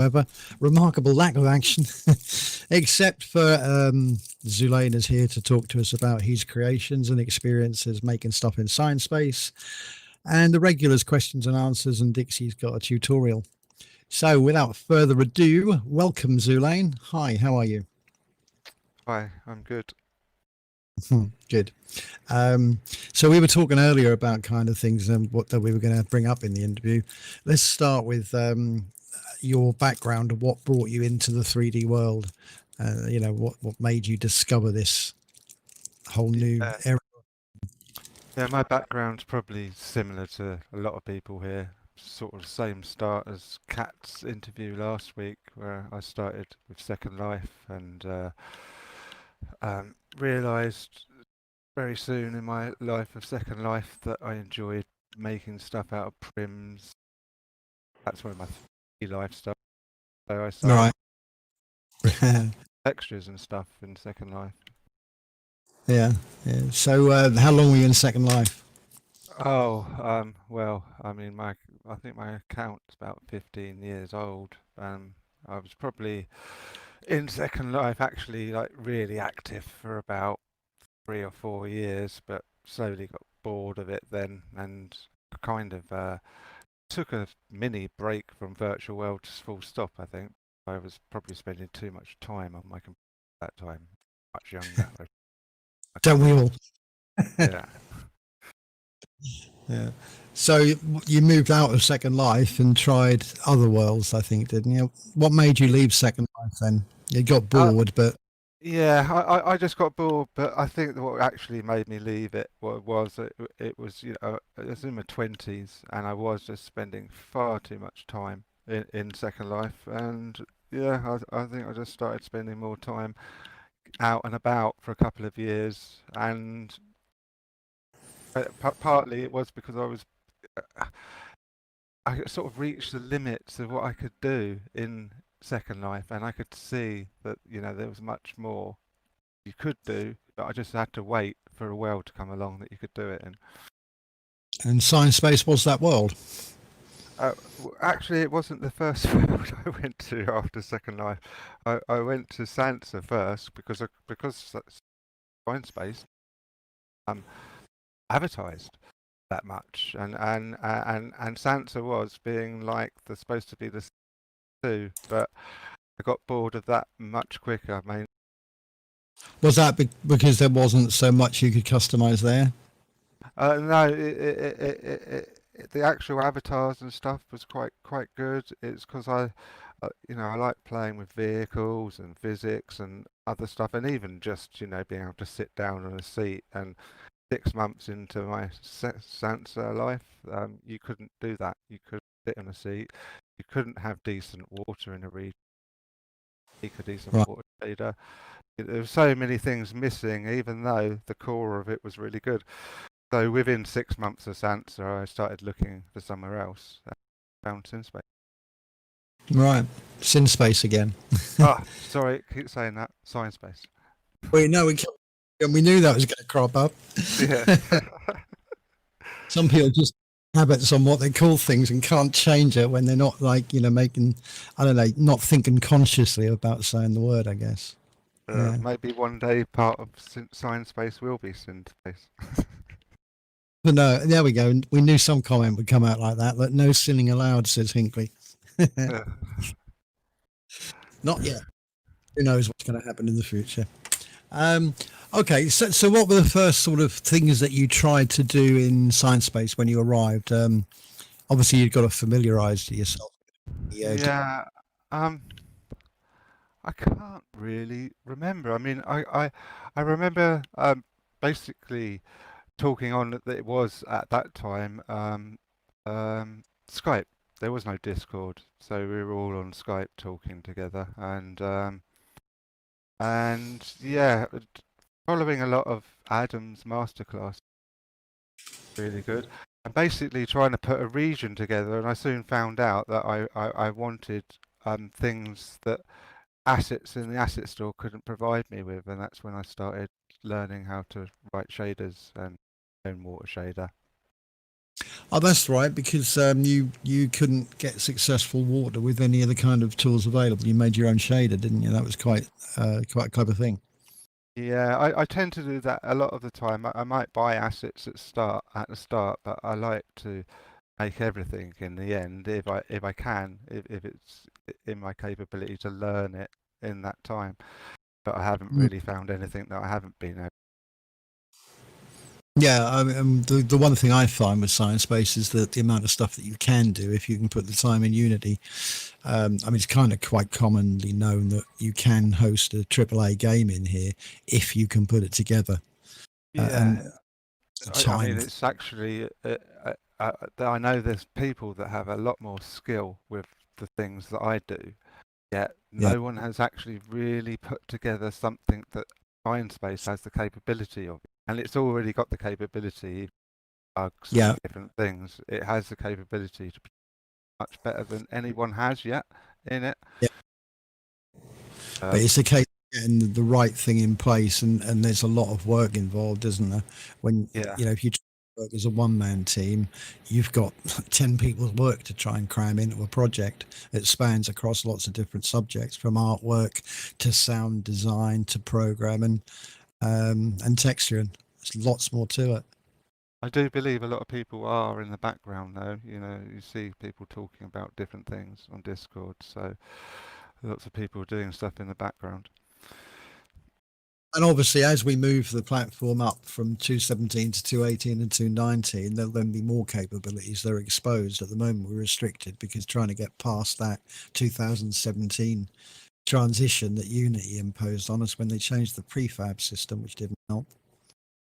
However, remarkable lack of action, except for Zulain is here to talk to us about his creations and experiences making stuff in Science Space, and the regulars questions and answers, and Dixie's got a tutorial. So without further ado, welcome Zulain. Hi, how are you? Hi, I'm good. Good. So we were talking earlier about kind of things and what that we were going to bring up in the interview. Let's start with your background and what brought you into the 3D world. What made you discover this whole new Yeah, era? yeah, my background's probably similar to a lot of people here. Sort of same start as Kat's interview last week, where I started with Second Life and realised very soon in my life of Second Life that I enjoyed making stuff out of prims. That's where my 3D life started. So I started Right. textures and stuff in Second Life. Yeah. Yeah. So how long were you in Second Life? Oh, well, I mean, I think my account's about 15 years old. I was probably in Second Life actually like really active for about 3 or 4 years, but slowly got bored of it then and kind of took a mini break from virtual world to full stop, I think. I was probably spending too much time on my computer at that time, much younger. Don't we all? Yeah. Yeah. So you moved out of Second Life and tried other worlds, I think, didn't you? What made you leave Second Life then? You got Uh, bored, but Yeah, I just got bored, but I think that what actually made me leave it was it was, I was in my 20s and I was just spending far too much time in Second Life. And yeah, I think I just started spending more time out and about for a couple of years. And partly it was because uh, I sort of reached the limits of what I could do in Second Life, and I could see that, there was much more you could do, but I just had to wait for a world to come along that you could do it in. and Science Space was that world. Actually, it wasn't the first world I went to after Second Life. I went to Sansa first because Science Space um advertised that much, and Sansa was being like the supposed to be the two, but I got bored of that much quicker. I mean, Was that because there wasn't so much you could customize there? no, the actual avatars and stuff was quite good. It's because I like playing with vehicles and physics and other stuff, and even just being able to sit down on a seat. And 6 months into my Sansa life, you couldn't do that. You couldn't sit on a seat. You couldn't have decent water in a region, make a decent Right. water shader. There were so many things missing, even though the core of it was really good. So within 6 months of Sansa, I started looking for somewhere else. Found SimSpace. Right. Sin Space again. Ah, sorry, keep saying that. Science Space. We know and we knew that was going to crop up. Yeah. Some people just habits on what they call things and can't change it when they're not like making, I don't know, not thinking consciously about saying the word, I guess. Yeah. Maybe one day part of Science Space will be SimSpace. But no, there we go. We knew some comment would come out like that. Like, no sinning allowed, says Hinkley. Yeah. Not yet. Who knows what's going to happen in the future? Um, okay, so what were the first sort of things that you tried to do in Science Space when you arrived? Obviously, you've got to familiarise yourself. Yeah, Yeah. Um, I can't really remember. I mean, I remember basically talking on that it was at that time Skype. There was no Discord, so we were all on Skype talking together, and yeah, following a lot of Adam's masterclass, really good. And basically trying to put a region together, and I soon found out that I wanted things that assets in the asset store couldn't provide me with, and that's when I started learning how to write shaders and own water shader. Oh, that's right, because you couldn't get successful water with any of the kind of tools available. You made your own shader, didn't you? That was quite a clever thing. Yeah, I tend to do that a lot of the time. I might buy assets at the start, but I like to make everything in the end if I can, if it's in my capability to learn it in that time. But I haven't Mm. really found anything that I haven't been able. Yeah, I mean, the one thing I find with Science Space is that the amount of stuff that you can do if you can put the time in Unity. I mean, it's kind of quite commonly known that you can host a AAA game in here if you can put it together. Yeah, And the I mean, time, it's actually I know there's people that have a lot more skill with the things that I do, yet yeah, no one has actually really put together something that Space has the capability of. And it's already got the capability, bugs and yeah, different things. It has the capability to be much better than anyone has yet in it. yeah. But Um, it's a case of getting the right thing in place, and there's a lot of work involved, isn't there? When yeah, if you work as a one-man team, you've got 10 people's work to try and cram into a project. It spans across lots of different subjects, from artwork to sound design to programming, and texturing. There's lots more to it. I do believe a lot of people are in the background though. You see people talking about different things on Discord, so lots of people doing stuff in the background. And obviously, as we move the platform up from 217 to 218 and 219, there'll then be more capabilities that are exposed. At the moment, we're restricted because trying to get past that 2017 transition that Unity imposed on us when they changed the prefab system, which didn't help.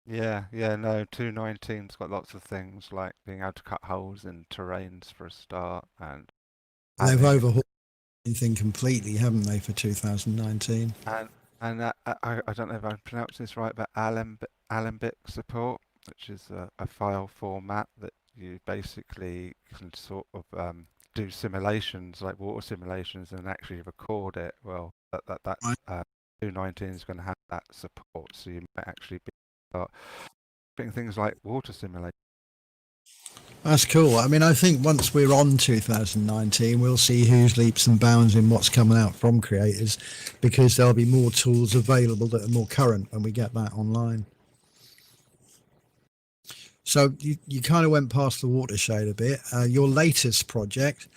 Yeah, no, 219's got lots of things like being able to cut holes in terrains for a start and They've having overhauled anything completely, haven't they, for 2019? and I don't know if I'm pronouncing this right, but Alembic support, which is a file format that you basically can sort of do simulations like water simulations and actually record it. Well, that Right. uh, 219 is going to have that support, so you might actually be start doing things like water simulation. That's cool. I mean, I think once we're on 2019, we'll see who's leaps and bounds in what's coming out from creators, because there'll be more tools available that are more current when we get that online. So you kind of went past the watershed a bit. Your latest project,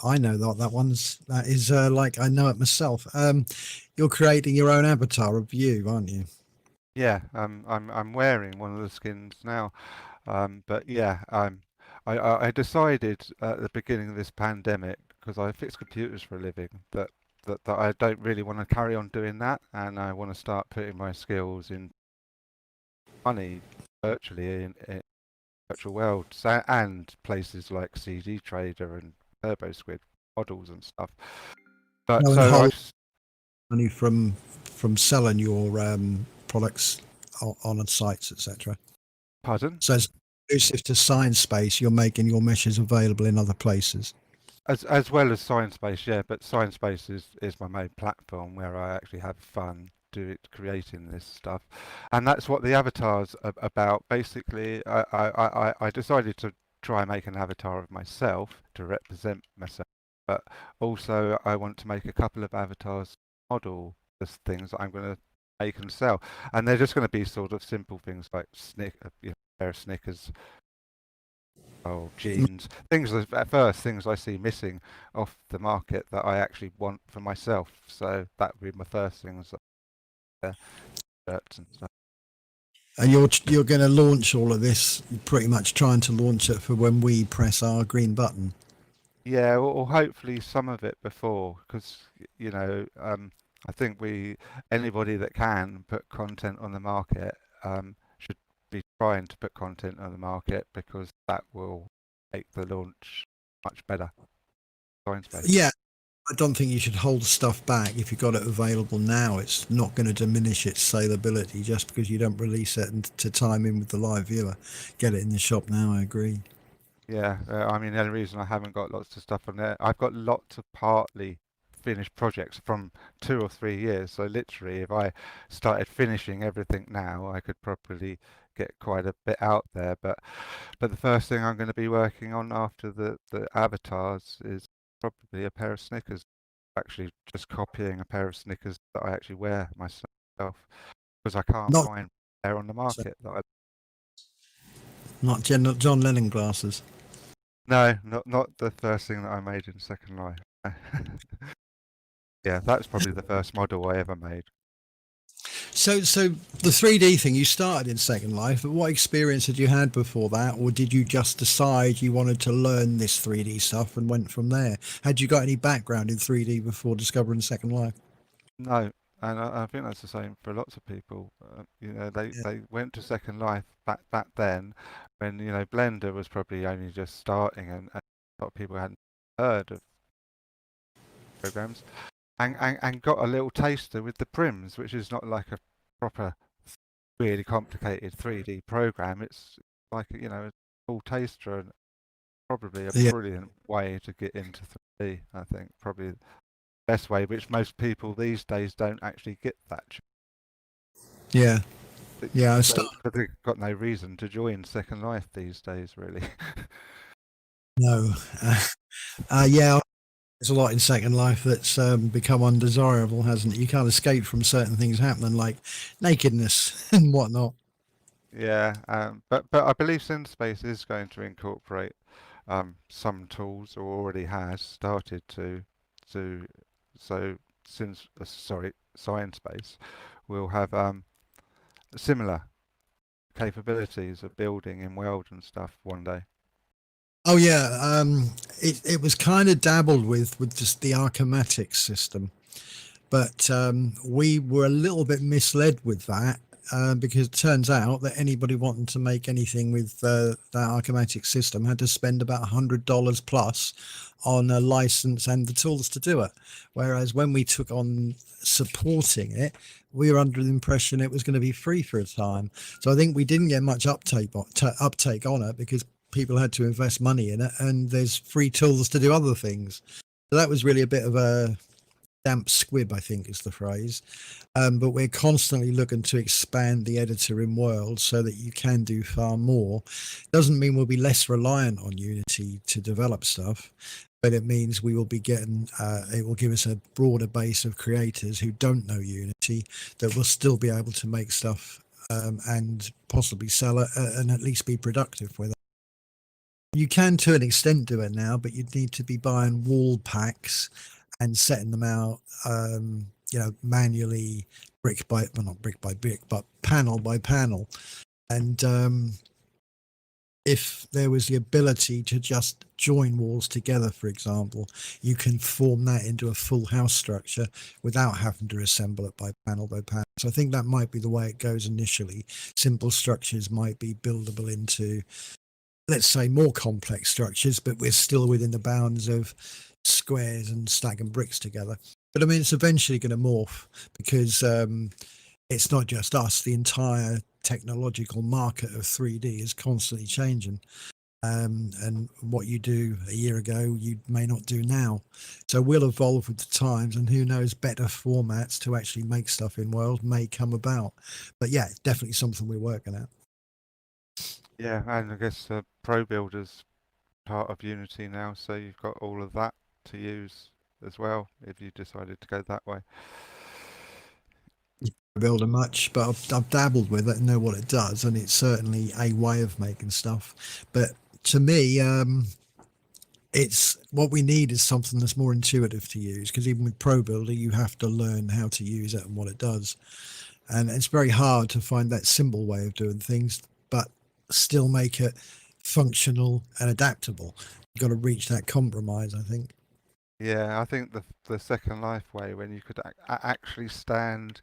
I know that is like I know it myself. You're creating your own avatar of you, aren't you? Yeah, I'm wearing one of the skins now. But yeah, I decided at the beginning of this pandemic, because I fix computers for a living, that I don't really want to carry on doing that, and I want to start putting my skills in money virtually in virtual worlds and places like CD Trader and TurboSquid models and stuff. But No, and so hold money from selling your products on sites, etc. pardon? So it's exclusive to Science Space. You're making your meshes available in other places. As well as Sciencebase, yeah, but Sciencebase is my main platform where I actually have fun creating this stuff, and that's what the avatar's about. Basically, I decided to try and make an avatar of myself to represent myself, but also I want to make a couple of avatars model the things that I'm going to make and sell, and they're just going to be sort of simple things like a pair of Snickers, oh, jeans, at first things I see missing off the market that I actually want for myself. So that would be my first things, shirts and stuff. And you're going to launch all of this, pretty much trying to launch it for when we press our green button. Yeah, or hopefully some of it before, because I think anybody that can put content on the market should be trying to put content on the market because that will make the launch much better. Science based. Yeah, I don't think you should hold stuff back. If you've got it available now, it's not going to diminish its saleability just because you don't release it and to time in with the live viewer. Get it in the shop now. I agree. Yeah, I mean, the only reason I haven't got lots of stuff on there, I've got lots of partly finished projects from 2 or 3 years. So literally, if I started finishing everything now, I could probably get quite a bit out there. But the first thing I'm going to be working on after the avatars is probably a pair of Snickers. Actually, just copying a pair of Snickers that I actually wear myself because I can't Not find a pair on the market that I. not John Lennon glasses. No, not the first thing that I made in Second Life. Yeah, that's probably the first model I ever made. So the 3D thing, you started in Second Life, but what experience had you had before that, or did you just decide you wanted to learn this 3D stuff and went from there? Had you got any background in 3D before discovering Second Life? No, and I think that's the same for lots of people. Yeah, They went to Second Life back then when Blender was probably only just starting, and a lot of people hadn't heard of programs, and got a little taster with the Prims, which is not like a proper, really complicated 3D program. It's like a full taster, and probably a yeah, brilliant way to get into 3D. I think probably the best way, which most people these days don't actually get that. yeah, yeah. I Because started. they've got no reason to join Second Life these days, really. No, yeah. There's a lot in Second Life that's become undesirable, hasn't it? You can't escape from certain things happening, like nakedness and whatnot. Yeah, but I believe SimSpace is going to incorporate some tools, or already has started to so since sorry, ScienceSpace will have similar capabilities of building in world and stuff one day. Oh yeah, it was kind of dabbled with just the Archimatix system, but we were a little bit misled with that because it turns out that anybody wanting to make anything with that Archimatix system had to spend about $100 plus on a license and the tools to do it. Whereas when we took on supporting it, we were under the impression it was going to be free for a time. So I think we didn't get much uptake on it because people had to invest money in it, and there's free tools to do other things. So that was really a bit of a damp squib, I think is the phrase. But we're constantly looking to expand the editor in World so that you can do far more. Doesn't mean we'll be less reliant on Unity to develop stuff, but it means we will be getting, it will give us a broader base of creators who don't know Unity that will still be able to make stuff and possibly sell it and at least be productive with it. You can to an extent do it now, but you'd need to be buying wall packs and setting them out, manually, brick by, well, not brick by brick, but panel by panel. And if there was the ability to just join walls together, for example, you can form that into a full house structure without having to assemble it by panel by panel. So I think that might be the way it goes initially. Simple structures might be buildable into, let's say, more complex structures, but we're still within the bounds of squares and stacking bricks together. But I mean, it's eventually going to morph because it's not just us. The entire technological market of 3D is constantly changing. And what you do a year ago, you may not do now. So we'll evolve with the times, and who knows, better formats to actually make stuff in world may come about. But yeah, definitely something we're working at. Yeah, and I guess Pro Builder's part of Unity now, so you've got all of that to use as well if you decided to go that way. Builder much, but I've dabbled with it and know what it does, and it's certainly a way of making stuff. But to me, it's what we need is something that's more intuitive to use, because even with Pro Builder, you have to learn how to use it and what it does, and it's very hard to find that simple way of doing things, but still make it functional and adaptable. You've got to reach that compromise, I think. Yeah, I think the Second Life way, when you could actually stand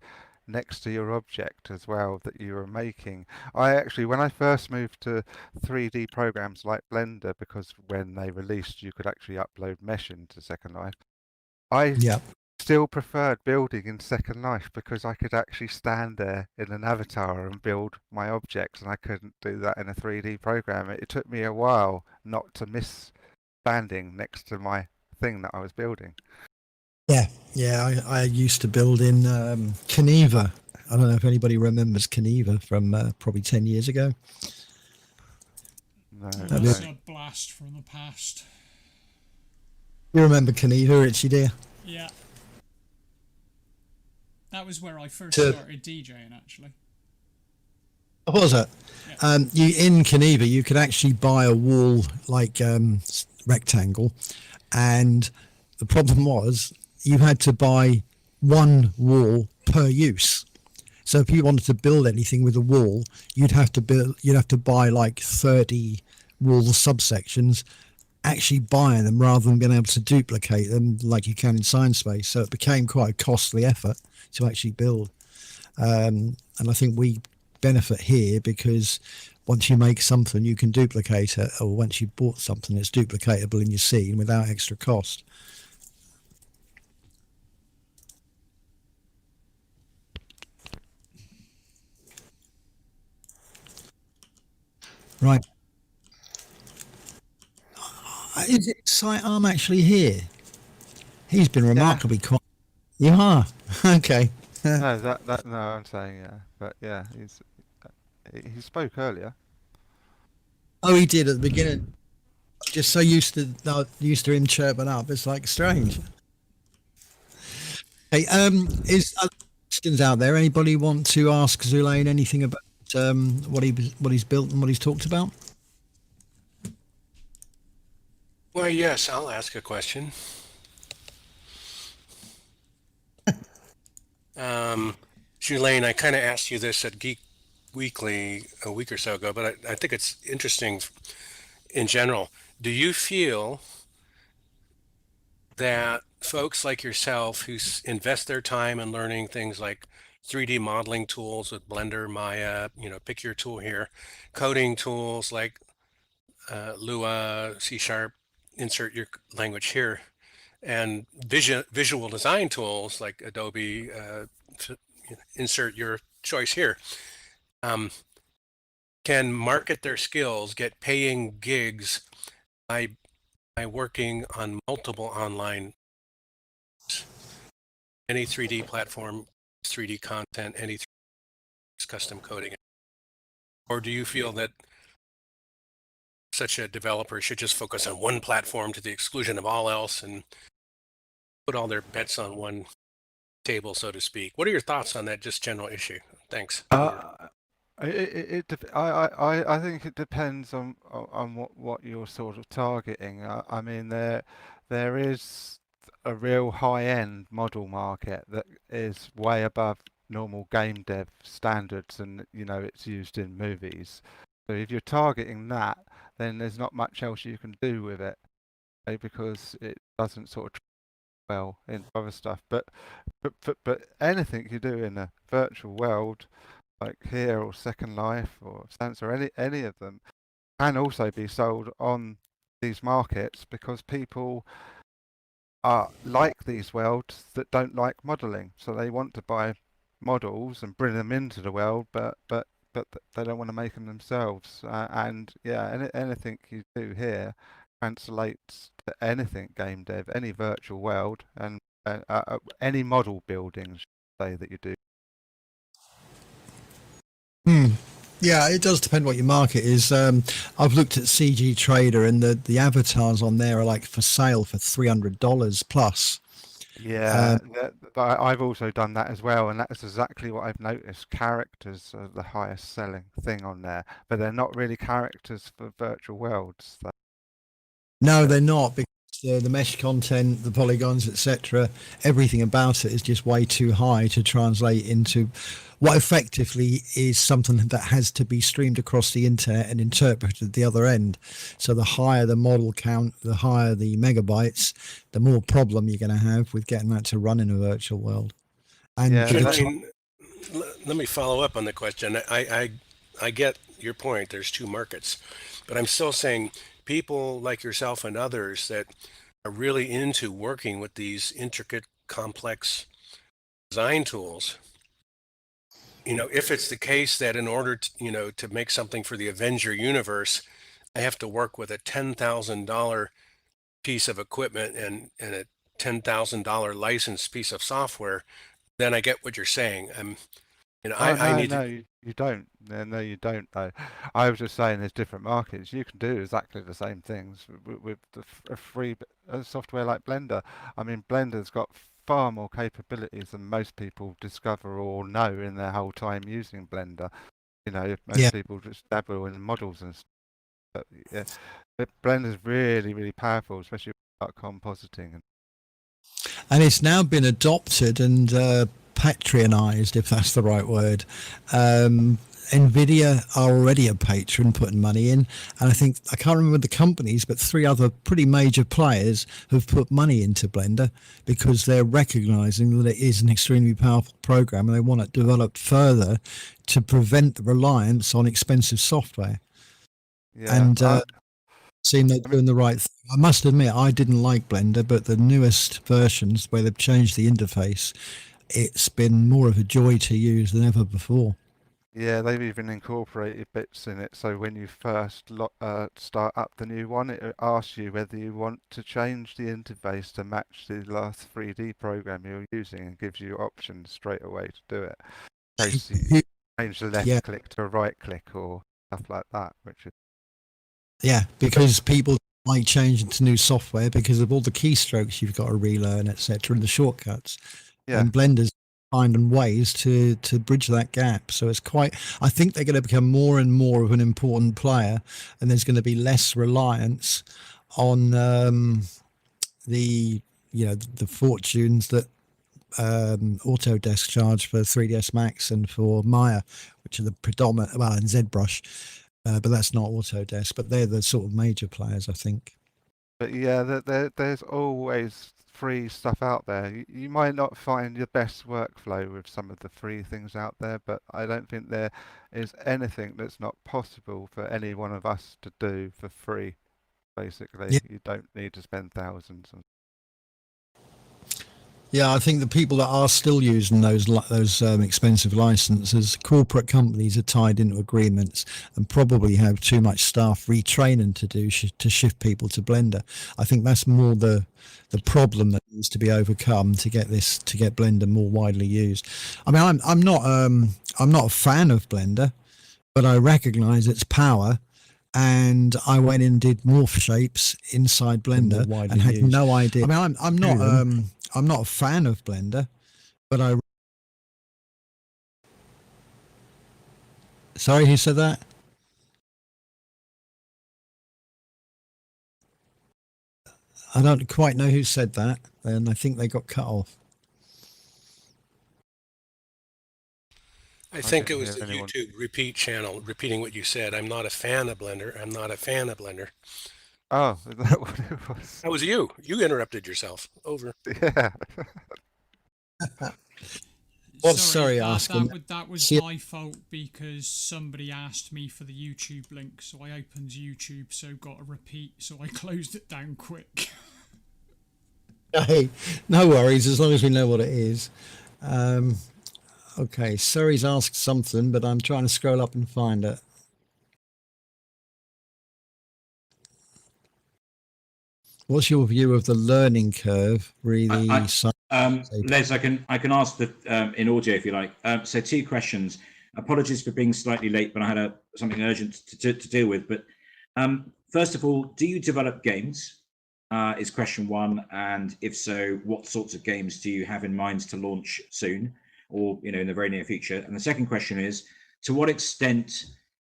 next to your object as well that you were making. I actually, when I first moved to 3D programs like Blender, because when they released you could actually upload mesh into Second Life, I Yeah. still preferred building in Second Life because I could actually stand there in an avatar and build my objects, and I couldn't do that in a 3D program. It took me a while not to miss standing next to my thing that I was building. Yeah, yeah. I used to build in Caneva I don't know if anybody remembers Kaniva from probably 10 years ago. No, Oh, I that's don't. a blast from the past. You remember Kaniva, Richie dear? Yeah. That was where I first To- started DJing, actually. What was it? Yeah. You in Kaniva, you could actually buy a wall like rectangle, and the problem was you had to buy one wall per use. So if you wanted to build anything with a wall, you'd have to buy like 30 wall subsections, actually buying them rather than being able to duplicate them like you can in Sciencespace. So it became quite a costly effort to actually build. And I think we benefit here because once you make something, you can duplicate it, or once you bought something, it's duplicatable in your scene without extra cost. Right. Is it Sidearm actually here? He's been Yeah. remarkably quiet. You are? Okay. No, no, I'm saying yeah, but yeah, he spoke earlier. Oh, he did at the beginning. I'm just so used to him chirping up. It's like strange. Hey, is other questions out there? Anybody want to ask Zulain anything about what he's built and what he's talked about? Well, yes, I'll ask a question. Julaine, I kind of asked you this at Geek Weekly a week or so ago, but I think it's interesting in general. Do you feel that folks like yourself who invest their time in learning things like 3D modeling tools with Blender, Maya, pick your tool here, coding tools like Lua, C Sharp, insert your language here, and visual design tools like Adobe, insert your choice here, um, can market their skills, get paying gigs by working on multiple online, any 3D platform, 3D content, any custom coding? Or do you feel that such a developer should just focus on one platform to the exclusion of all else and put all their bets on one table, so to speak? What are your thoughts on that just general issue? Thanks. I think it depends on what you're sort of targeting. I mean, there is a real high-end model market that is way above normal game dev standards, and it's used in movies. So if you're targeting that, then there's not much else you can do with it, because it doesn't sort of well in other stuff. But anything you do in a virtual world, like here or Second Life or Sense or any of them, can also be sold on these markets because people are like these worlds that don't like modeling, so they want to buy models and bring them into the world, but they don't want to make them themselves. And yeah, anything you do here translates to anything game dev, any virtual world, and any model building, say, that you do. Yeah, it does depend what your market is. I've looked at CG Trader, and the avatars on there are like for sale for $300 plus. Yeah, but I've also done that as well, and that's exactly what I've noticed. Characters are the highest selling thing on there, but they're not really characters for virtual worlds. No, they're not, because the mesh content, the polygons, etc., everything about it is just way too high to translate into what effectively is something that has to be streamed across the internet and interpreted at the other end. So the higher the model count, the higher the megabytes, the more problem you're going to have with getting that to run in a virtual world. And Yeah, Julaine, let me follow up on the question. I get your point. There's two markets, but I'm still saying people like yourself and others that are really into working with these intricate, complex design tools. If it's the case that in order to, to make something for the Avenger universe, I have to work with a $10,000 piece of equipment and a $10,000 licensed piece of software, then I get what you're saying. And Oh I no, need no, to. you don't. No, you don't. Though I was just saying, there's different markets. You can do exactly the same things with a free software like Blender. I mean, Blender's got far more capabilities than most people discover or know in their whole time using Blender. You know, Yeah. most people just dabble in models and stuff. But yeah, but Blender's really, really powerful, especially about compositing. And it's now been adopted and patronized, if that's the right word. Nvidia are already a patron putting money in, and I think, I can't remember the companies, but 3 other pretty major players have put money into Blender because they're recognizing that it is an extremely powerful program and they want it developed further to prevent the reliance on expensive software. Yeah, And seem they're I mean, doing the right thing. I must admit, I didn't like Blender, but the newest versions where they've changed the interface, it's been more of a joy to use than ever before. yeah, they've even incorporated bits in it. So when you first start up the new one, it asks you whether you want to change the interface to match the last 3D program you're using, and gives you options straight away to do it. In case you change the Yeah, left click to a right click or stuff like that, which is yeah, because people like changing to new software because of all the keystrokes you've got to relearn, etc., and the shortcuts. yeah, And Blender's finding ways to bridge that gap. So it's quite. I think they're going to become more and more of an important player, and there's going to be less reliance on the the fortunes that Autodesk charge for 3ds Max and for Maya, which are the predominant, well, and ZBrush, but that's not Autodesk, but they're the sort of major players, I think. but yeah, there's always free stuff out there. You might not find your best workflow with some of the free things out there, but I don't think there is anything that's not possible for any one of us to do for free. Basically, Yeah, you don't need to spend thousands. yeah, I think the people that are still using those expensive licenses, corporate companies are tied into agreements and probably have too much staff retraining to do to shift people to Blender. I think that's more the problem that needs to be overcome to get Blender more widely used. I mean, I'm not a fan of Blender, but I recognize its power, and I went and did morph shapes inside Blender and had no idea. I mean, I'm not a fan of Blender, but I. Sorry, who said that? I don't quite know who said that, and I think they got cut off. I I think it didn't was hear the anyone. YouTube repeat channel repeating what you said. I'm not a fan of Blender. I'm not a fan of Blender. Oh, is that what it was? That was you. You interrupted yourself. Over. Yeah. What's Sorry, sorry asking? that was See, my fault because somebody asked me for the YouTube link, so I opened YouTube, so got a repeat, so I closed it down quick. hey, no worries, as long as we know what it is. Okay, Surrey's asked something, but I'm trying to scroll up and find it. What's your view of the learning curve? Really, Les, I can ask the in audio if you like. So 2 questions. Apologies for being slightly late, but I had something urgent to deal with. But first of all, do you develop games? Is question 1, and if so, what sorts of games do you have in mind to launch soon, or in the very near future? And the second question is, to what extent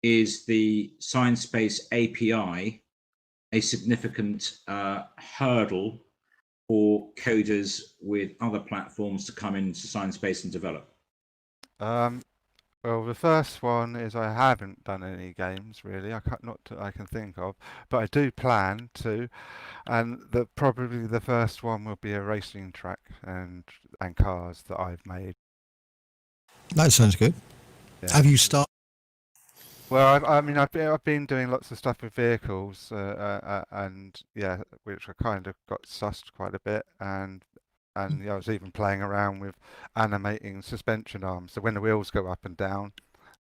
is the ScienceSpace API a significant hurdle for coders with other platforms to come into ScienceSpace and develop? Well, the first one is I haven't done any games really. I can think of, but I do plan to, and probably the first one will be a racing track and cars that I've made. that sounds good. Yeah. Have you started? Well, I've been doing lots of stuff with vehicles, and yeah, which I kind of got sussed quite a bit, and yeah, I was even playing around with animating suspension arms. So when the wheels go up and down,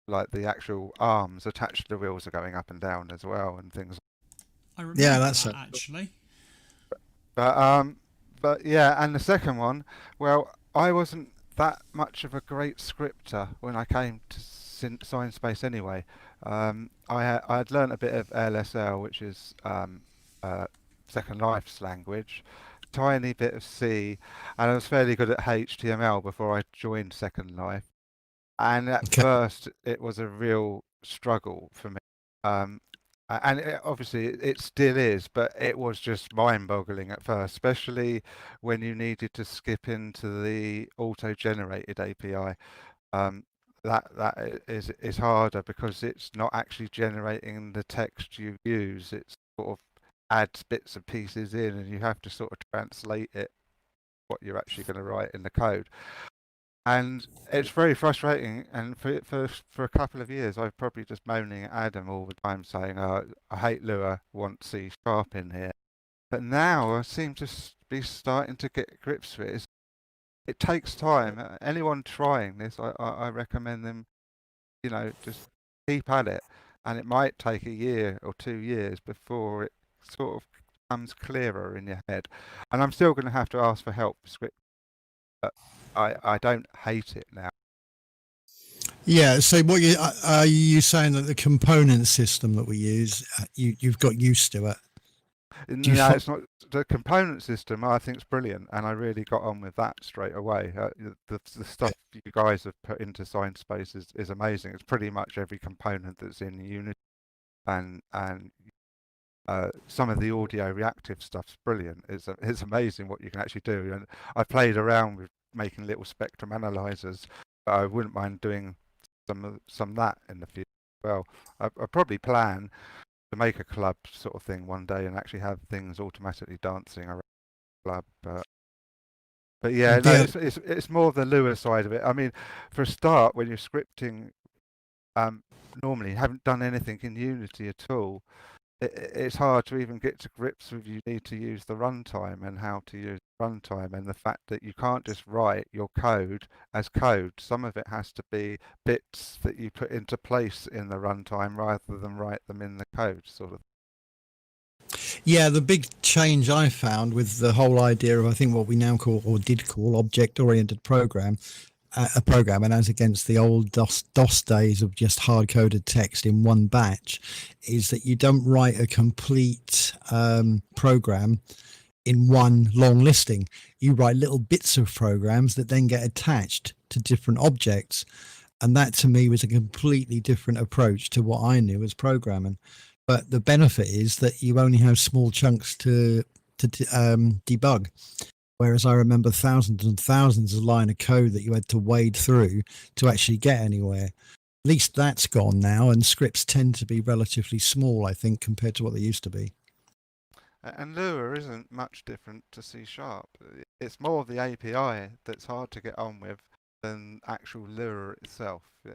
like the actual arms attached to the wheels are going up and down as well, and things. I remember Yeah, that's that actually. But yeah, and the second one, well, I wasn't that much of a great scripter when I came to Sciencespace anyway. I had learnt a bit of LSL, which is Second Life's language, tiny bit of C, and I was fairly good at HTML before I joined Second Life. And at Okay. first, it was a real struggle for me. And obviously, it still is, but it was just mind-boggling at first, especially when you needed to skip into the auto-generated API. That is harder because it's not actually generating the text you use. It sort of adds bits and pieces in, and you have to sort of translate it what you're actually going to write in the code. And it's very frustrating. And for a couple of years, I've probably just moaning at Adam all the time, saying, "Oh, I hate Lua, want C# in here." But now I seem to be starting to get grips with it. It takes time. Anyone trying this, I recommend them, just keep at it. And it might take a year or 2 years before it sort of becomes clearer in your head. And I'm still going to have to ask for help for script, but I don't hate it now. Yeah. So what are you saying that the component system that we use, you've got used to it? No, it's not. The component system I think is brilliant, and I really got on with that straight away. The stuff you guys have put into Sciencespace is amazing. It's pretty much every component that's in Unity, and some of the audio reactive stuff's brilliant. It's amazing what you can actually do. And I played around with making little spectrum analyzers, but I wouldn't mind doing some of that in the future. Well, I probably plan to make a club sort of thing one day and actually have things automatically dancing around the club. But yeah, no, Yeah. it's more the Lua side of it. I mean, for a start, when you're scripting, normally you haven't done anything in Unity at all, it's hard to even get to grips with you need to use the runtime and how to use runtime, and the fact that you can't just write your code as code. Some of it has to be bits that you put into place in the runtime rather than write them in the code, sort of. Yeah, the big change I found with the whole idea of, I think, what we now call, or did call, object-oriented program, a program, and as against the old DOS days of just hard-coded text in one batch, is that you don't write a complete program in one long listing. You write little bits of programs that then get attached to different objects. And that to me was a completely different approach to what I knew as programming. But the benefit is that you only have small chunks to debug. Whereas I remember thousands and thousands of lines of code that you had to wade through to actually get anywhere. At least that's gone now, and scripts tend to be relatively small, I think, compared to what they used to be. And Lua isn't much different to C#. It's more of the API that's hard to get on with than actual Lua itself. Yeah.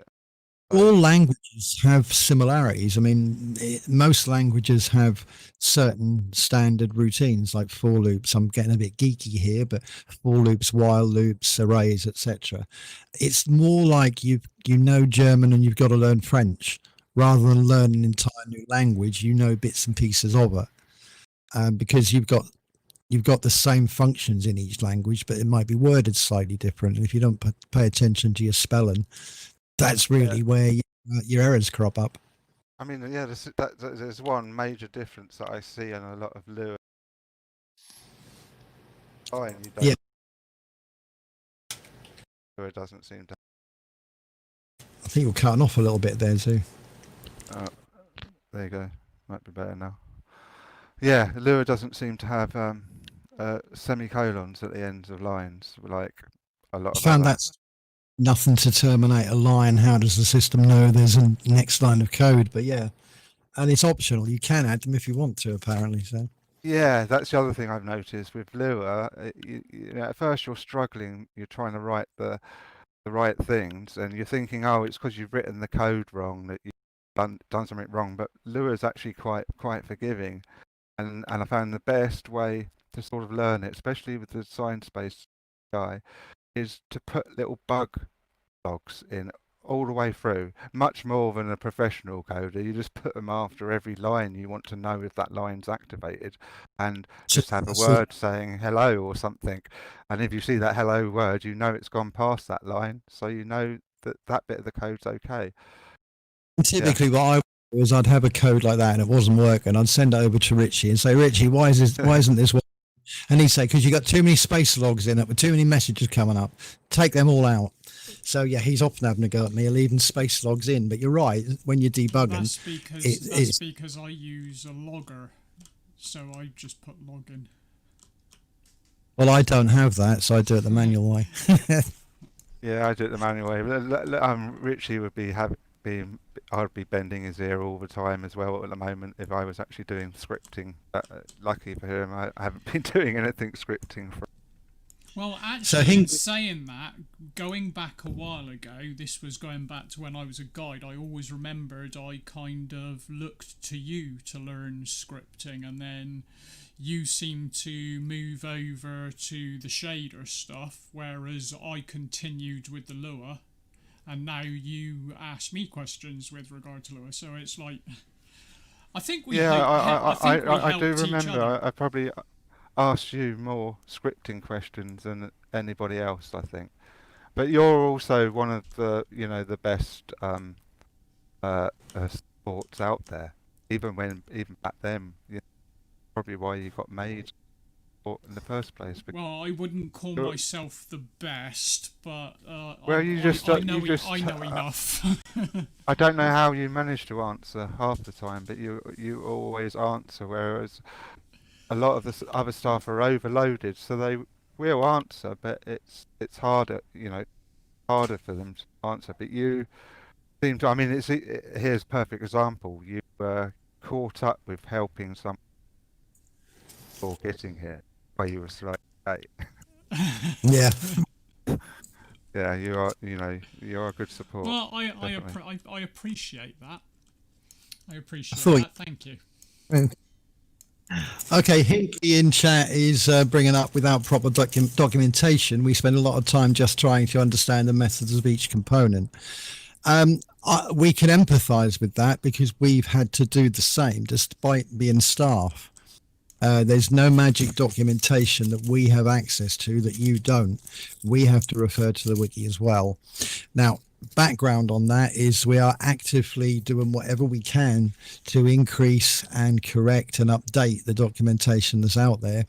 All languages have similarities. I mean, most languages have certain standard routines like for loops. I'm getting a bit geeky here, but for loops, while loops, arrays, etc. It's more like you know German and you've got to learn French rather than learn an entire new language. You know bits and pieces of it, because you've got the same functions in each language, but it might be worded slightly different. And if you don't pay attention to your spelling, that's really where your errors crop up. I mean, yeah, there's one major difference that I see in a lot of Lua. Yeah. Lua doesn't seem to. I think you're cutting off a little bit there too. There you go. Might be better now. Yeah, Lua doesn't seem to have semicolons at the ends of lines like a lot of. Found that's nothing to terminate a line. How does the system know there's a next line of code? But yeah, and it's optional. You can add them if you want to, apparently. So yeah, that's the other thing I've noticed with Lua. At first you're struggling. You're trying to write the right things, and you're thinking, oh, it's because you've written the code wrong that you've done something wrong. But Lua is actually quite forgiving, and I found the best way to sort of learn it, especially with the Sciencespace guy, is to put little bug logs in all the way through, much more than a professional coder. You just put them after every line. You want to know if that line's activated, and just have a word saying hello or something. And if you see that hello word, you know it's gone past that line, so you know that that bit of the code's okay. Typically, what I would do is I'd have a code like that and it wasn't working. I'd send it over to Richie and say, Richie, why isn't this working? And he'd say, because you got too many space logs in it with too many messages coming up. Take them all out. So yeah, he's often having a go at me, leaving space logs in. But you're right, when you're debugging, that's because I use a logger, so I just put log in. Well, I don't have that, so I do it the manual way. Yeah, I do it the manual way. Richie would be I'd be bending his ear all the time as well at the moment if I was actually doing scripting. Lucky for him, I haven't been doing anything scripting for. Well, actually, saying that, going back a while ago, this was going back to when I was a guide, I always remembered I kind of looked to you to learn scripting, and then you seemed to move over to the shader stuff, whereas I continued with the Lua, and now you ask me questions with regard to Lua, so it's like, I think we I do remember. I probably asked you more scripting questions than anybody else, I think. But you're also one of the the best sports out there. Even back then, probably why you got made in the first place. Well, I wouldn't call myself the best, but well, I know enough. I don't know how you manage to answer half the time, but you always answer, whereas a lot of the other staff are overloaded, so they will answer, but it's harder, harder for them to answer. But you seem to, I mean, here's a perfect example. You were caught up with helping some or getting here, where you were slightly late. Yeah. Yeah, you are. You are a good support. Well, I appreciate that. I appreciate that. Thank you. Okay, Hinky in chat is bringing up without proper documentation. We spend a lot of time just trying to understand the methods of each component. We can empathize with that because we've had to do the same despite being staff. There's no magic documentation that we have access to that you don't. We have to refer to the wiki as well. Now, background on that is we are actively doing whatever we can to increase and correct and update the documentation that's out there,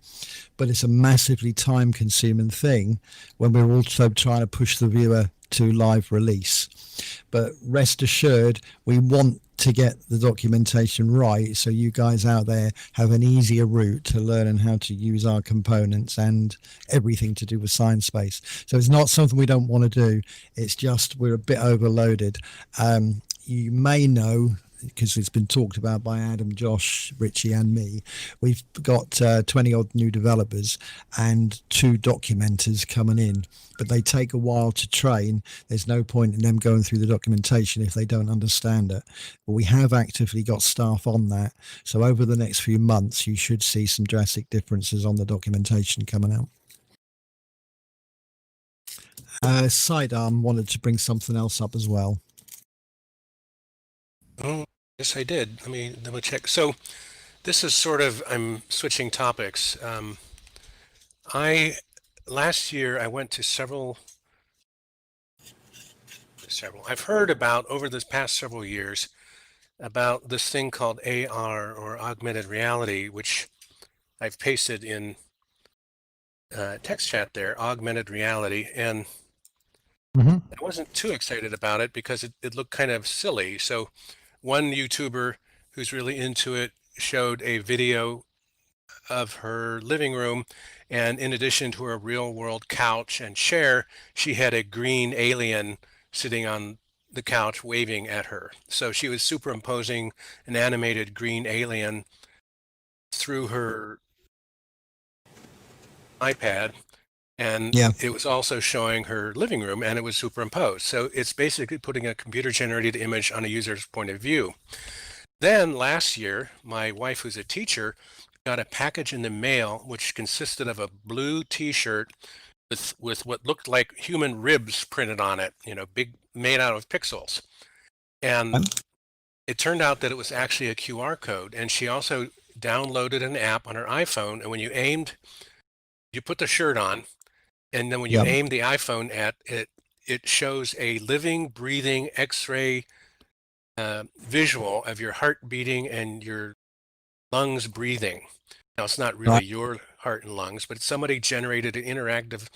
but it's a massively time consuming thing when we're also trying to push the viewer to live release. But rest assured, we want to get the documentation right so you guys out there have an easier route to learning how to use our components and everything to do with ScienceSpace. So it's not something we don't want to do, it's just we're a bit overloaded. You may know, because it's been talked about by Adam, Josh, Richie and me, we've got 20 odd new developers and 2 documenters coming in, but they take a while to train. There's no point in them going through the documentation if they don't understand it. But we have actively got staff on that, so over the next few months you should see some drastic differences on the documentation coming out. Sidearm wanted to bring something else up as well. Oh, yes, I did. Let me check. So this is sort of, I'm switching topics. Last year I went to several, I've heard about over this past several years about this thing called AR or augmented reality, which I've pasted in text chat there, augmented reality. And I wasn't too excited about it because it looked kind of silly. So one YouTuber who's really into it showed a video of her living room, and in addition to her real world couch and chair, she had a green alien sitting on the couch waving at her. So she was superimposing an animated green alien through her iPad, and it was also showing her living room, and it was superimposed. So it's basically putting a computer generated image on a user's point of view. Then last year, my wife, who's a teacher, got a package in the mail which consisted of a blue t-shirt with what looked like human ribs printed on it, big, made out of pixels. And it turned out that it was actually a QR code. And she also downloaded an app on her iPhone. And when you aimed, you put the shirt on, and then when you aim the iPhone at it, it shows a living, breathing X-ray visual of your heart beating and your lungs breathing. Now, it's not really your heart and lungs, but somebody generated an interactive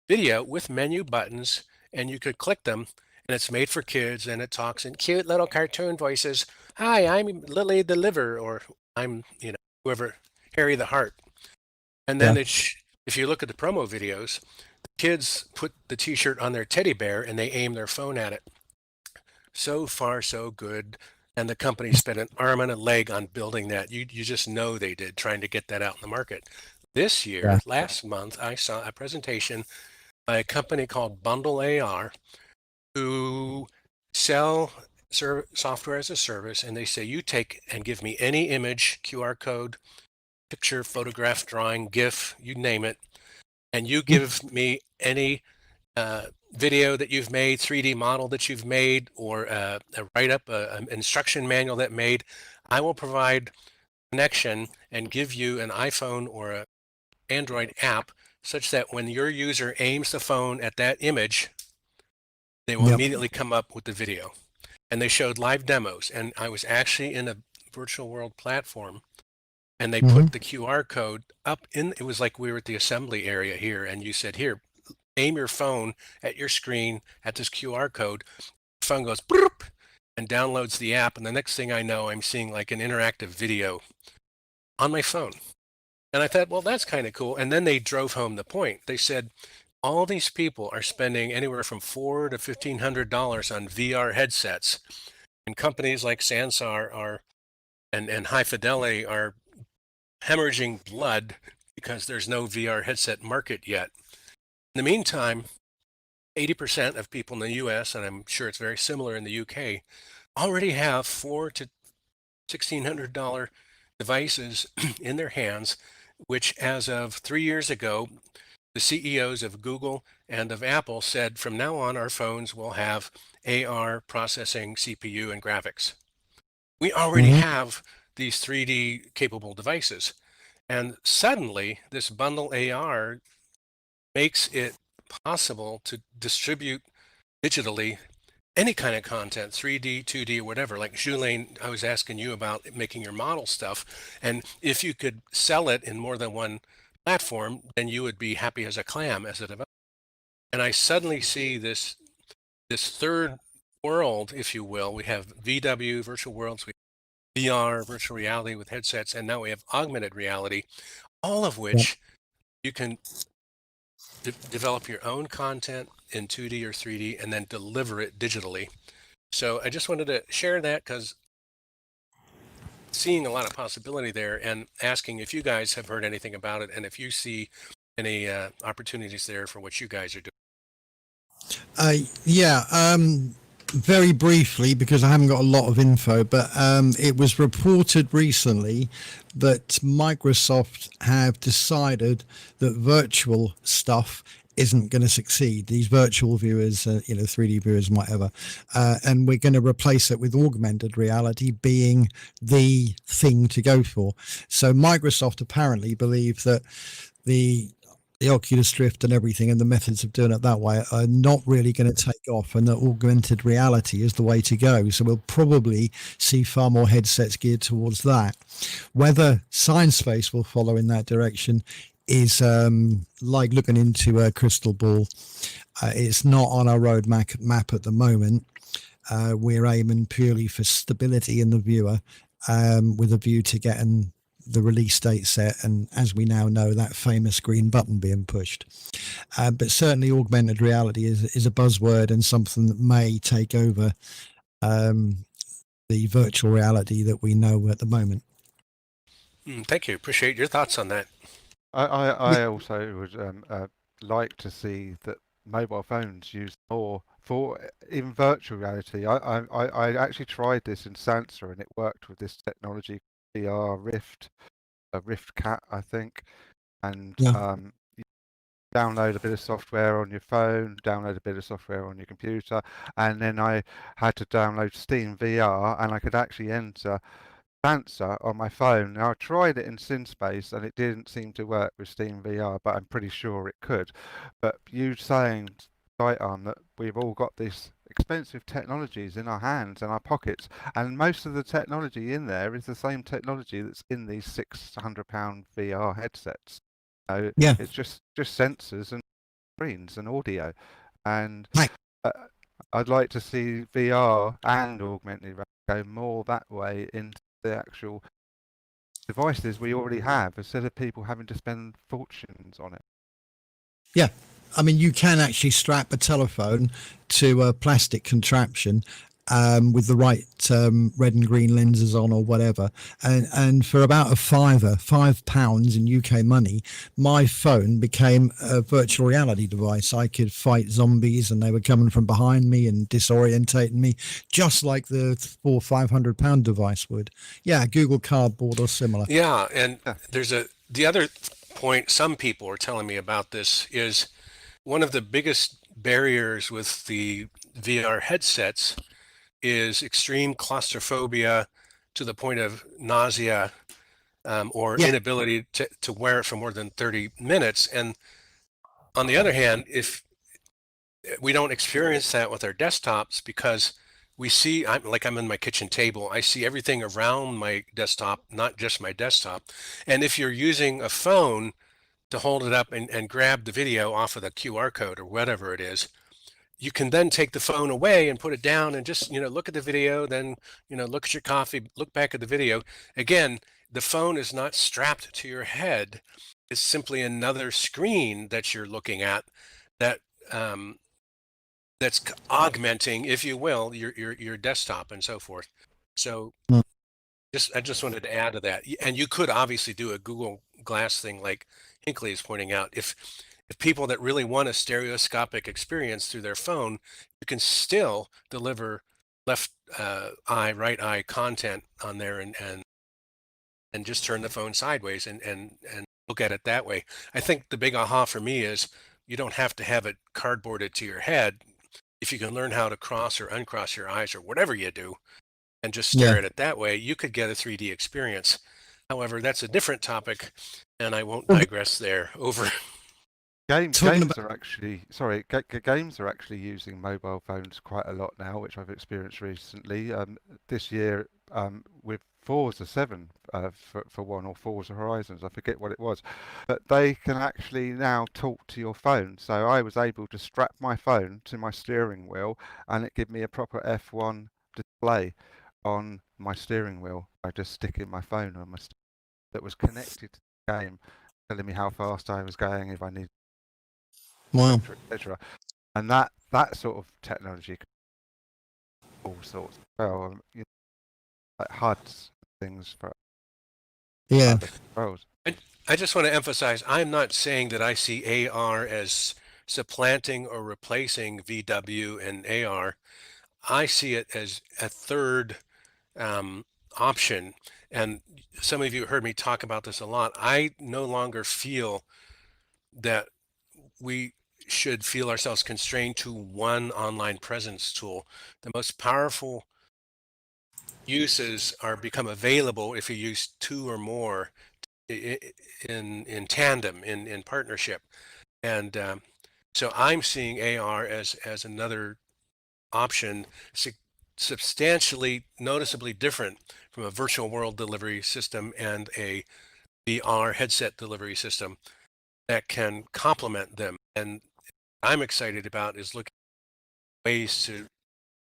video with menu buttons, and you could click them, and it's made for kids, and it talks in cute little cartoon voices. Hi, I'm Lily the liver, or I'm, whoever, Harry the heart. And then if you look at the promo videos, the kids put the t-shirt on their teddy bear and they aim their phone at it. So far, so good. And the company spent an arm and a leg on building that. You just know they did, trying to get that out in the market. This year, last month, I saw a presentation by a company called Bundle AR, who sell software as a service, and they say, you take and give me any image, QR code, picture, photograph, drawing, GIF, you name it, and you give me any video that you've made, 3D model that you've made, or a write-up, an instruction manual that made, I will provide connection and give you an iPhone or an Android app such that when your user aims the phone at that image, they will immediately come up with the video. And they showed live demos, and I was actually in a virtual world platform, and they put the QR code up in, it was like we were at the assembly area here, and you said, here, aim your phone at your screen at this QR code. The phone goes bloop and downloads the app, and the next thing I know, I'm seeing like an interactive video on my phone. And I thought, well, that's kind of cool. And then they drove home the point. They said, all these people are spending anywhere from $400 to $1,500 on VR headsets, and companies like Sansar and High Fidelity are hemorrhaging blood because there's no VR headset market yet. In the meantime, 80% of people in the US, and I'm sure it's very similar in the UK, already have $400 to $1,600 devices in their hands, which as of 3 years ago, the CEOs of Google and of Apple said, from now on, our phones will have AR processing, CPU, and graphics. We already have these 3D capable devices. And suddenly, this Bundle AR makes it possible to distribute digitally any kind of content, 3D, 2D, or whatever. Like Julene, I was asking you about making your model stuff. And if you could sell it in more than one platform, then you would be happy as a clam as a developer. And I suddenly see this third world, if you will. We have VW, virtual worlds, we have VR, virtual reality with headsets, and now we have augmented reality, all of which you can develop your own content in 2D or 3D and then deliver it digitally. So I just wanted to share that because seeing a lot of possibility there and asking if you guys have heard anything about it and if you see any opportunities there for what you guys are doing. Very briefly, because I haven't got a lot of info, but it was reported recently that Microsoft have decided that virtual stuff isn't going to succeed. These virtual viewers, 3D viewers and whatever, and we're going to replace it with augmented reality being the thing to go for. So Microsoft apparently believe that the Oculus Rift and everything and the methods of doing it that way are not really going to take off, and that augmented reality is the way to go. So we'll probably see far more headsets geared towards that. Whether Sciencespace will follow in that direction is like looking into a crystal ball. It's not on our roadmap at the moment. We're aiming purely for stability in the viewer, with a view to getting the release date set, and as we now know, that famous green button being pushed. But certainly augmented reality is a buzzword and something that may take over the virtual reality that we know at the moment. Thank you. Appreciate your thoughts on that. I also would like to see that mobile phones used more for in virtual reality. I actually tried this in Sansa and it worked with this technology, VR Rift, a Rift Cat, I think, and download a bit of software on your phone, download a bit of software on your computer, and then I had to download Steam VR, and I could actually enter Dancer on my phone. Now I tried it in SynSpace and it didn't seem to work with Steam VR, but I'm pretty sure it could. But you saying, Dietarm, that we've all got these expensive technologies in our hands and our pockets, and most of the technology in there is the same technology that's in these £600 VR headsets. So Yeah. it's just sensors and screens and audio, and Right. I'd like to see VR and augmented reality go more that way into the actual devices we already have, instead of people having to spend fortunes on it. Yeah. I mean, you can actually strap a telephone to a plastic contraption with the right red and green lenses on or whatever. And for about £5 in UK money, my phone became a virtual reality device. I could fight zombies and they were coming from behind me and disorientating me, just like the £400 or £500 device would. Yeah, Google Cardboard or similar. Yeah, and Yeah. there's the other point some people are telling me about this is one of the biggest barriers with the VR headsets is extreme claustrophobia to the point of nausea, or Yeah. inability to wear it for more than 30 minutes. And on the other hand, if we don't experience that with our desktops, because we see, I'm in my kitchen table, I see everything around my desktop, not just my desktop. And if you're using a phone to hold it up and grab the video off of the QR code or whatever it is, you can then take the phone away and put it down and just, look at the video, then, look at your coffee, look back at the video. Again, the phone is not strapped to your head. It's simply another screen that you're looking at that that's augmenting, if you will, your desktop and so forth. So Mm. I just wanted to add to that. And you could obviously do a Google Glass thing like Hinckley is pointing out. If people that really want a stereoscopic experience through their phone, you can still deliver left eye, right eye content on there and just turn the phone sideways and look at it that way. I think the big aha for me is you don't have to have it cardboarded to your head. If you can learn how to cross or uncross your eyes or whatever you do and just stare Yeah. at it that way, you could get a 3D experience. However, that's a different topic, and I won't Well, digress there. Over. Games Talking are actually games are actually using mobile phones quite a lot now, which I've experienced recently. This year, with Forza 7 for one, or Forza Horizons, I forget what it was, but they can actually now talk to your phone. So I was able to strap my phone to my steering wheel, and it gave me a proper F1 display on my steering wheel. I just stick in my phone on that was connected to the game, telling me how fast I was going, if I needed, Wow. etc. And that sort of technology, all sorts. Well, like HUDs, things for Yeah. other controls. I just want to emphasize, I'm not saying that I see AR as supplanting or replacing VW and AR. I see it as a third option. And some of you heard me talk about this a lot. I no longer feel that we should feel ourselves constrained to one online presence tool. The most powerful uses are become available if you use two or more in tandem, in partnership. And so I'm seeing AR as another option, substantially, noticeably different from a virtual world delivery system and a VR headset delivery system that can complement them. And I'm excited about is looking at ways to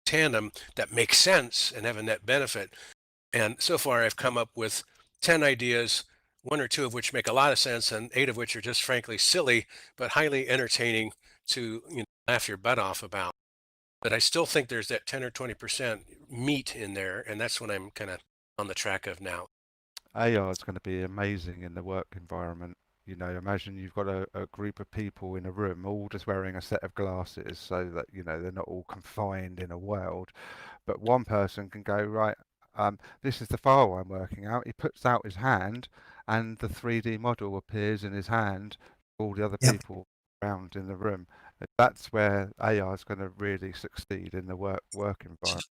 tandem that make sense and have a net benefit. And so far, I've come up with 10 ideas, one or two of which make a lot of sense, and 8 of which are just frankly silly, but highly entertaining to laugh your butt off about. But I still think there's that 10 or 20% meat in there, and that's what I'm kind of on the track of now. AR is going to be amazing in the work environment. Imagine you've got a group of people in a room, all just wearing a set of glasses, so that they're not all confined in a world. But one person can go, right, this is the file I'm working out. He puts out his hand, and the 3D model appears in his hand. All the other Yep. people around in the room. That's where AI is going to really succeed in the work environment.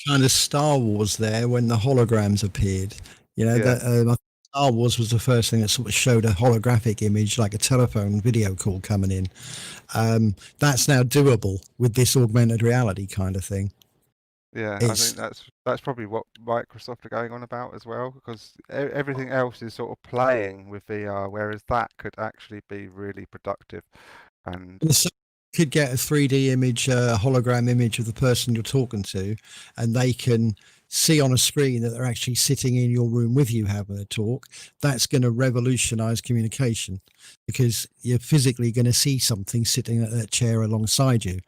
Kind of Star Wars there when the holograms appeared. You know, Yeah. that Star Wars was the first thing that sort of showed a holographic image, like a telephone video call coming in. That's now doable with this augmented reality kind of thing. Yeah, I think that's probably what Microsoft are going on about as well, because everything else is sort of playing with VR, whereas that could actually be really productive. And So you could get a 3D image, hologram image of the person you're talking to, and they can see on a screen that they're actually sitting in your room with you having a talk. That's going to revolutionize communication, because you're physically going to see something sitting at that chair alongside you.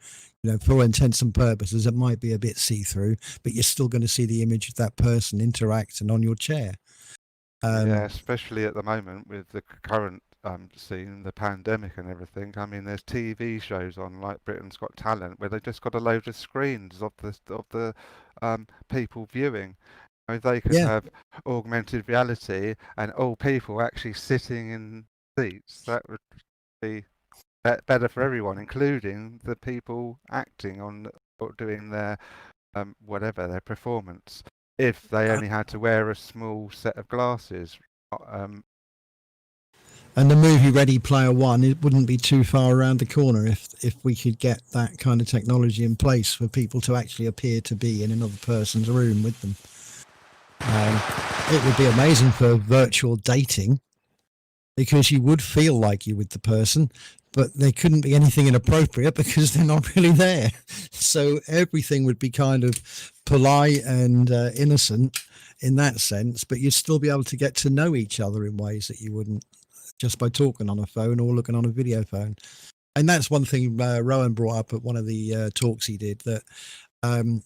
You know, for all intents and purposes, it might be a bit see-through, but you're still going to see the image of that person interacting on your chair. yeah, especially at the moment with the current scene, the pandemic and everything. I mean, there's TV shows on like Britain's Got Talent where they just got a load of screens of the people viewing. I mean, they could Yeah. have augmented reality and all people actually sitting in seats. That would be better for everyone, including the people acting on or doing their whatever their performance. If they only had to wear a small set of glasses, And the movie Ready Player One, it wouldn't be too far around the corner if we could get that kind of technology in place for people to actually appear to be in another person's room with them. It would be amazing for virtual dating, because you would feel like you're with the person, but there couldn't be anything inappropriate because they're not really there. So everything would be kind of polite and innocent in that sense, but you'd still be able to get to know each other in ways that you wouldn't just by talking on a phone or looking on a video phone. And that's one thing Rowan brought up at one of the talks he did, that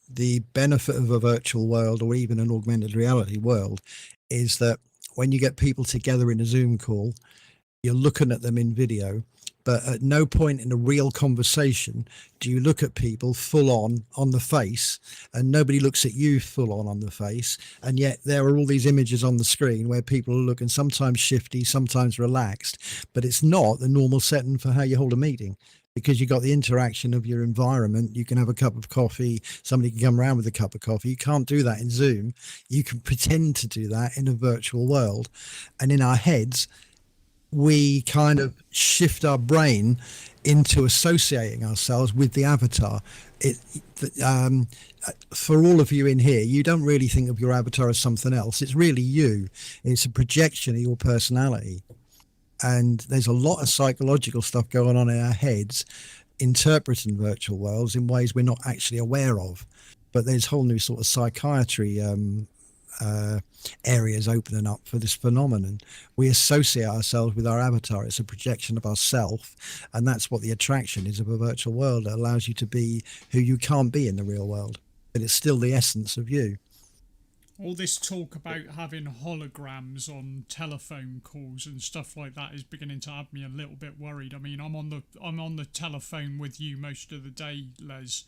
the benefit of a virtual world or even an augmented reality world is that when you get people together in a Zoom call, you're looking at them in video, but at no point in a real conversation do you look at people full on the face, and nobody looks at you full on the face. And yet there are all these images on the screen where people are looking sometimes shifty, sometimes relaxed, but it's not the normal setting for how you hold a meeting, because you've got the interaction of your environment. You can have a cup of coffee, somebody can come around with a cup of coffee. You can't do that in Zoom. You can pretend to do that in a virtual world, and in our heads we kind of shift our brain into associating ourselves with the avatar. For all of you in here, you don't really think of your avatar as something else. It's really you. It's a projection of your personality. And there's a lot of psychological stuff going on in our heads interpreting virtual worlds in ways we're not actually aware of. But there's whole new sort of psychiatry areas opening up for this phenomenon. We associate ourselves with our avatar. It's a projection of ourself, and that's what the attraction is of a virtual world. It allows you to be who you can't be in the real world, but it's still the essence of you. All this talk about having holograms on telephone calls and stuff like that is beginning to have me a little bit worried. I mean, I'm on the telephone with you most of the day, Les.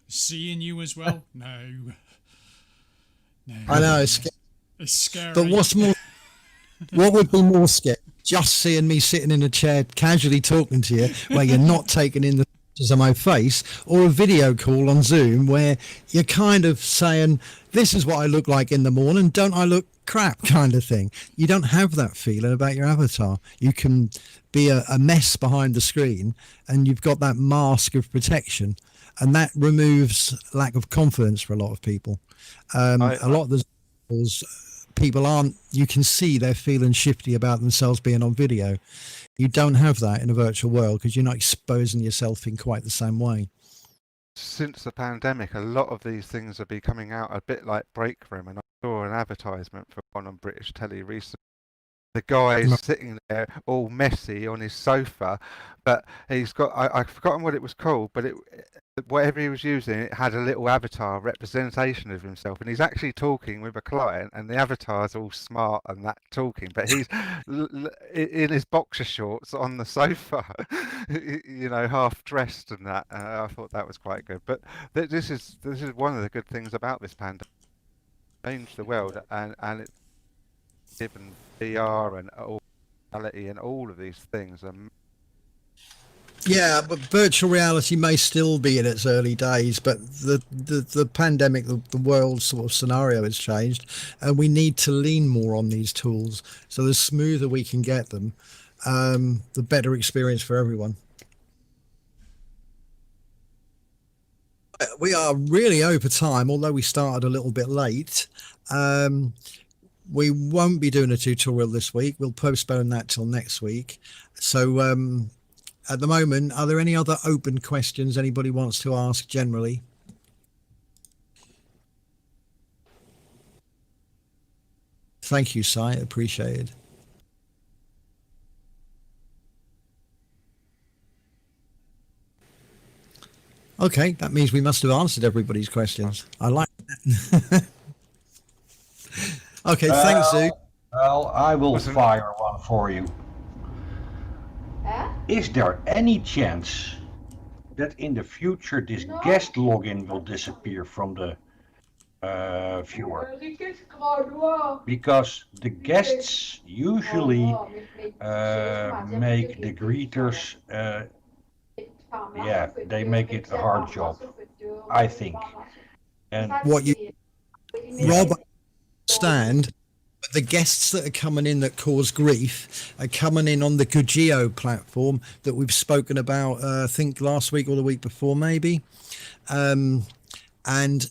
Seeing you as well? No. I know it's scary. But what would be more scary? Just seeing me sitting in a chair casually talking to you where you're not taking in the pictures of my face, or a video call on Zoom where you're kind of saying, this is what I look like in the morning, don't I look crap, kind of thing. You don't have that feeling about your avatar. You can be a mess behind the screen, and you've got that mask of protection, and that removes lack of confidence for a lot of people. A lot of the people aren't, you can see they're feeling shifty about themselves being on video. You don't have that in a virtual world because you're not exposing yourself in quite the same way. Since the pandemic, a lot of these things are coming out a bit like Breakroom, and I saw an advertisement for one on British telly recently. The guy's sitting there all messy on his sofa, but he's got, I've forgotten what it was called, but whatever he was using, it had a little avatar representation of himself, and he's actually talking with a client, and the avatar's all smart and that talking, but he's in his boxer shorts on the sofa, you know, half dressed and that. I thought that was quite good. But this is one of the good things about this pandemic. Changed the world, and it's given VR and reality and all of these things Yeah, but virtual reality may still be in its early days, but the pandemic, the world sort of scenario has changed, and we need to lean more on these tools. So the smoother we can get them, the better experience for everyone. We are really over time, although we started a little bit late. We won't be doing a tutorial this week. We'll postpone that till next week. So at the moment, are there any other open questions anybody wants to ask generally? Thank you, Si. Appreciated. Okay, that means we must have answered everybody's questions. I like that. Okay, thanks, Zoo. Well, I will fire one for you. Is there any chance that in the future this guest login will disappear from the viewer? Because the guests usually make the greeters, yeah, they make it a hard job, I think. And What you, Rob, understand, the guests that are coming in that cause grief are coming in on the Gugio platform that we've spoken about, I think last week or the week before, maybe. And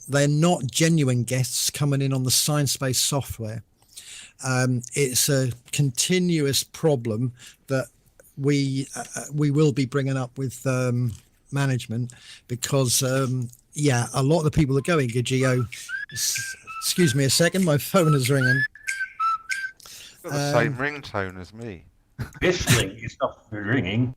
they're not genuine guests coming in on the science-based software. It's a continuous problem that we will be bringing up with management, because yeah, a lot of the people that go in Gugio, excuse me a second, my phone is ringing. Got the same ringtone as me. whistling is not ringing.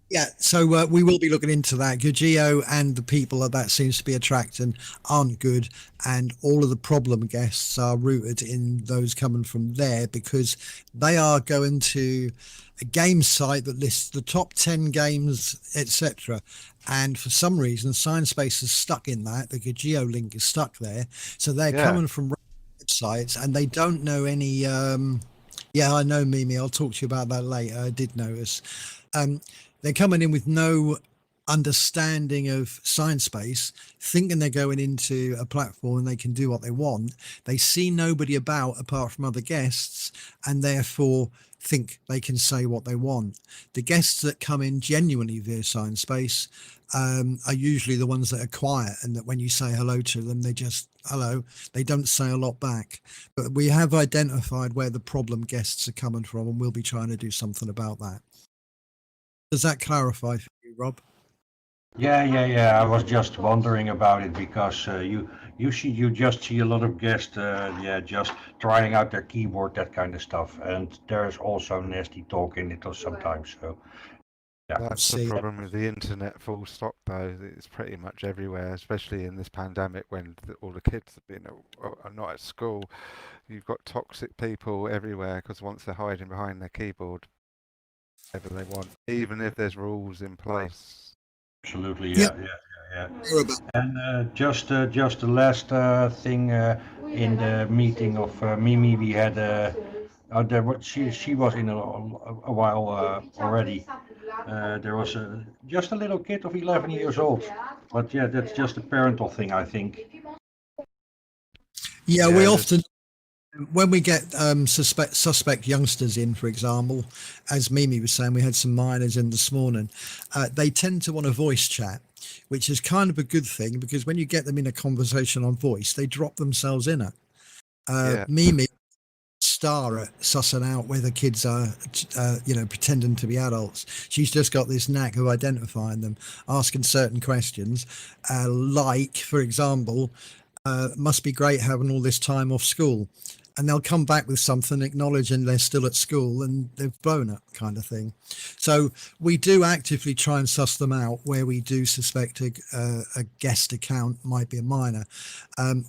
Yeah, so we will be looking into that. Gugio and the people that seems to be attracting aren't good, and all of the problem guests are rooted in those coming from there, because they are going to a game site that lists the top 10 games, etc. And for some reason, Sciencebase is stuck in that. The Gugio link is stuck there. So they're coming from websites, and they don't know any... yeah, I know, Mimi. I'll talk to you about that later. I did notice. They're coming in with no understanding of Sciencebase, thinking they're going into a platform and they can do what they want. They see nobody about apart from other guests, and therefore think they can say what they want. The guests that come in genuinely via Sciencebase are usually the ones that are quiet, and that when you say hello to them, they just hello. They don't say a lot back. But we have identified where the problem guests are coming from, and we'll be trying to do something about that. Does that clarify for you, Rob? Yeah. I was just wondering about it, because you just see a lot of guests, just trying out their keyboard, that kind of stuff, and there's also nasty talk in it sometimes. So yeah, That's the problem with the internet. Full stop. Though it's pretty much everywhere, especially in this pandemic when all the kids have been are not at school. You've got toxic people everywhere, because once they're hiding behind their keyboard, whatever they want, even if there's rules in place. Absolutely, yeah. And just the last thing in the meeting of Mimi, we had she was in a while already. There was just a little kid of 11 years old, but yeah, that's just a parental thing, I think. Yeah, we often, when we get suspect youngsters in, for example, as Mimi was saying, we had some minors in this morning, they tend to want a voice chat, which is kind of a good thing, because when you get them in a conversation on voice, they drop themselves in it. Mimi, star at sussing out whether kids are, pretending to be adults. She's just got this knack of identifying them, asking certain questions, like, for example, must be great having all this time off school. And they'll come back with something acknowledging they're still at school and they've blown it, kind of thing. So we do actively try and suss them out where we do suspect a guest account might be a minor.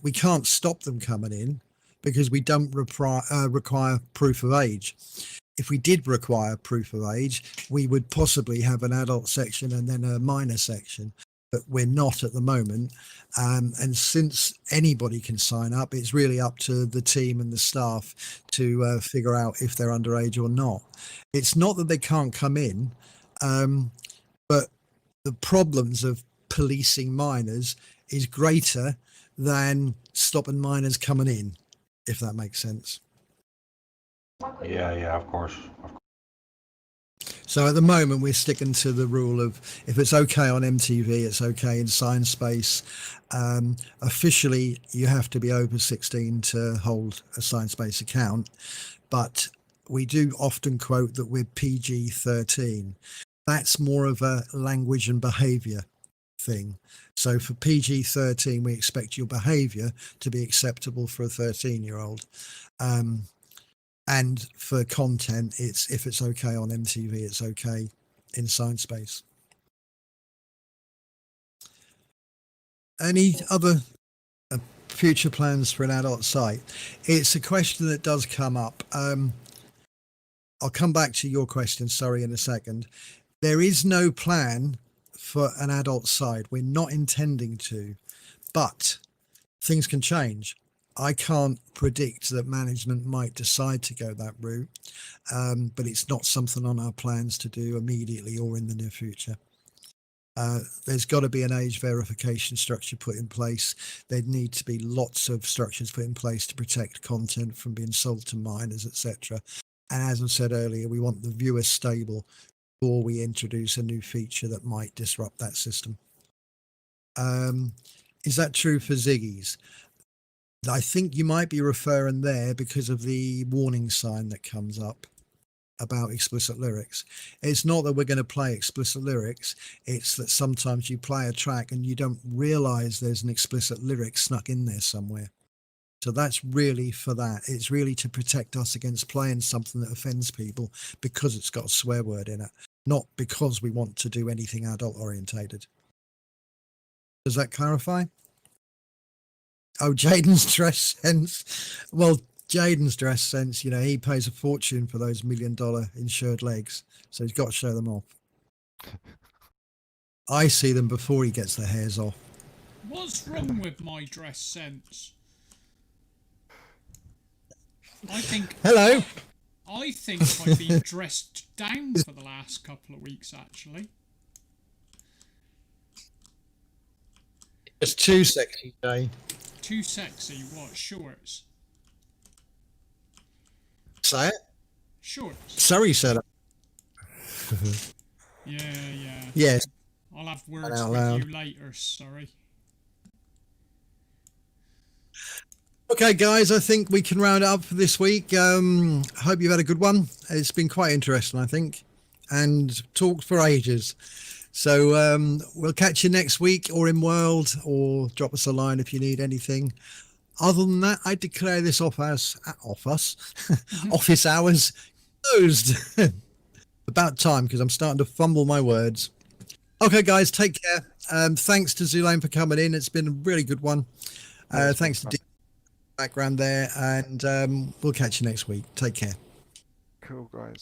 We can't stop them coming in because we don't require proof of age. If we did require proof of age, we would possibly have an adult section and then a minor section. but we're not at the moment. And since anybody can sign up, it's really up to the team and the staff to figure out if they're underage or not. It's not that they can't come in, but the problems of policing minors is greater than stopping minors coming in, if that makes sense. Yeah, of course. So at the moment, we're sticking to the rule of if it's okay on MTV, it's okay in Science Space. Officially, you have to be over 16 to hold a Science Space account, but we do often quote that we're PG-13. That's more of a language and behaviour thing. So for PG-13, we expect your behaviour to be acceptable for a 13-year-old. And for content, it's if it's okay on MTV, it's okay in Science Space. Any other future plans for an adult site? It's a question that does come up. I'll come back to your question, sorry, in a second. There is no plan for an adult site. We're not intending to, but things can change. I can't predict that management might decide to go that route, but it's not something on our plans to do immediately or in the near future. There's got to be an age verification structure put in place. There'd need to be lots of structures put in place to protect content from being sold to minors, etc. And as I said earlier, we want the viewer stable before we introduce a new feature that might disrupt that system. Is that true for Ziggy's? I think you might be referring there because of the warning sign that comes up about explicit lyrics. It's not that we're going to play explicit lyrics. It's that sometimes you play a track and you don't realize there's an explicit lyric snuck in there somewhere. So that's really for that. It's really to protect us against playing something that offends people because it's got a swear word in it, not because we want to do anything adult orientated. Does that clarify? Oh, Jaden's dress sense. Well, Jaden's dress sense, you know, he pays a fortune for those $1 million insured legs. So he's got to show them off. I see them before he gets the hairs off. What's wrong with my dress sense? I think... Hello. I think I've been dressed down for the last couple of weeks, actually. It's too sexy, Jay. Too sexy, what? Shorts? Say it? Shorts. Sorry, said it. Yeah. Yes. I'll have words out with loud. you later, sorry. Okay, guys, I think we can round it up for this week. Hope you've had a good one. It's been quite interesting, I think, and talked for ages. So we'll catch you next week or in World, or drop us a line if you need anything. Other than that, I declare this office hours closed. About time, because I'm starting to fumble my words. Okay, guys, take care. Thanks to Zulane for coming in. It's been a really good one. Thanks to Dean for the background there, and we'll catch you next week. Take care. Cool, guys.